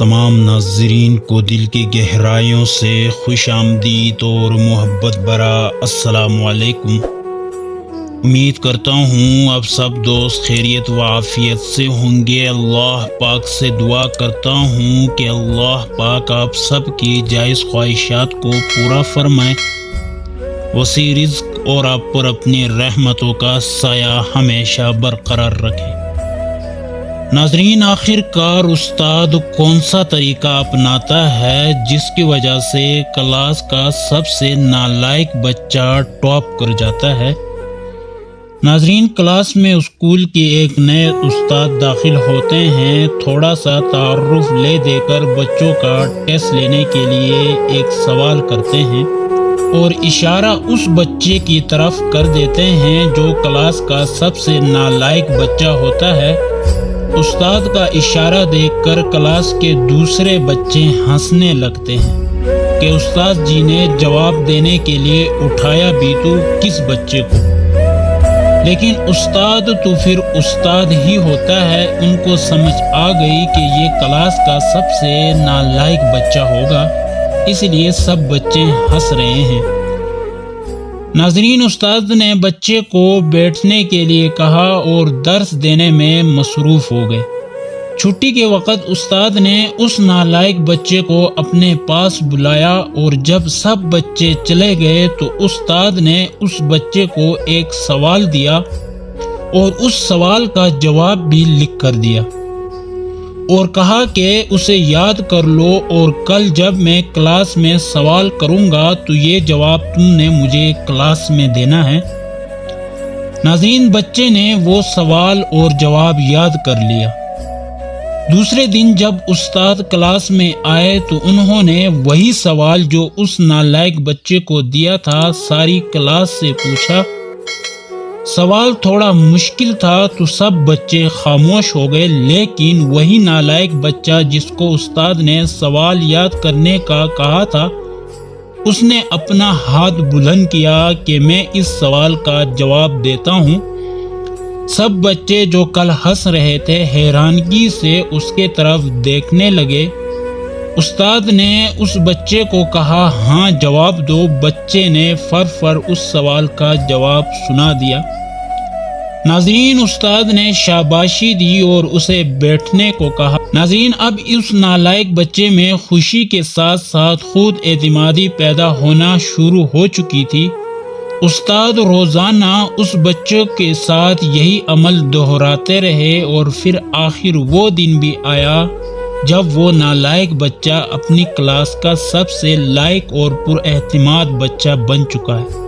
تمام ناظرین کو دل کی گہرائیوں سے خوش آمدید اور محبت بھرا السلام علیکم۔ امید کرتا ہوں آپ سب دوست خیریت و عافیت سے ہوں گے۔ اللہ پاک سے دعا کرتا ہوں کہ اللہ پاک آپ سب کی جائز خواہشات کو پورا فرمائے، وسیع رزق اور آپ پر اپنی رحمتوں کا سایہ ہمیشہ برقرار رکھے۔ ناظرین، آخر کار استاد کون سا طریقہ اپناتا ہے جس کی وجہ سے کلاس کا سب سے نالائق بچہ ٹاپ کر جاتا ہے؟ ناظرین، کلاس میں اسکول کی ایک نئے استاد داخل ہوتے ہیں، تھوڑا سا تعارف لے دے کر بچوں کا ٹیسٹ لینے کے لیے ایک سوال کرتے ہیں اور اشارہ اس بچے کی طرف کر دیتے ہیں جو کلاس کا سب سے نالائق بچہ ہوتا ہے۔ استاد کا اشارہ دیکھ کر کلاس کے دوسرے بچے ہنسنے لگتے ہیں کہ استاد جی نے جواب دینے کے لیے اٹھایا بھی تو کس بچے کو، لیکن استاد تو پھر استاد ہی ہوتا ہے۔ ان کو سمجھ آ گئی کہ یہ کلاس کا سب سے نالائق بچہ ہوگا، اس لیے سب بچے ہنس رہے ہیں۔ ناظرین، استاد نے بچے کو بیٹھنے کے لیے کہا اور درس دینے میں مصروف ہو گئے۔ چھٹی کے وقت استاد نے اس نالائق بچے کو اپنے پاس بلایا اور جب سب بچے چلے گئے تو استاد نے اس بچے کو ایک سوال دیا اور اس سوال کا جواب بھی لکھ کر دیا اور کہا کہ اسے یاد کر لو اور کل جب میں کلاس میں سوال کروں گا تو یہ جواب تم نے مجھے کلاس میں دینا ہے۔ ناظرین، بچے نے وہ سوال اور جواب یاد کر لیا۔ دوسرے دن جب استاد کلاس میں آئے تو انہوں نے وہی سوال جو اس نالائق بچے کو دیا تھا ساری کلاس سے پوچھا۔ سوال تھوڑا مشکل تھا تو سب بچے خاموش ہو گئے، لیکن وہی نالائق بچہ جس کو استاد نے سوال یاد کرنے کا کہا تھا، اس نے اپنا ہاتھ بلند کیا کہ میں اس سوال کا جواب دیتا ہوں۔ سب بچے جو کل ہنس رہے تھے حیرانگی سے اس کے طرف دیکھنے لگے۔ استاد نے اس بچے کو کہا، ہاں جواب دو۔ بچے نے فر اس سوال کا جواب سنا دیا۔ ناظرین، استاد نے شاباشی دی اور اسے بیٹھنے کو کہا۔ ناظرین، اب اس نالائق بچے میں خوشی کے ساتھ ساتھ خود اعتمادی پیدا ہونا شروع ہو چکی تھی۔ استاد روزانہ اس بچوں کے ساتھ یہی عمل دہراتے رہے اور پھر آخر وہ دن بھی آیا جب وہ نالائق بچہ اپنی کلاس کا سب سے لائق اور پر اعتماد بچہ بن چکا ہے۔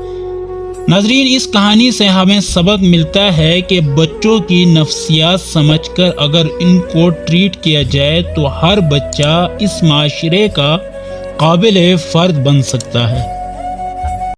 ناظرین، اس کہانی سے ہمیں سبق ملتا ہے کہ بچوں کی نفسیات سمجھ کر اگر ان کو ٹریٹ کیا جائے تو ہر بچہ اس معاشرے کا قابل فرد بن سکتا ہے۔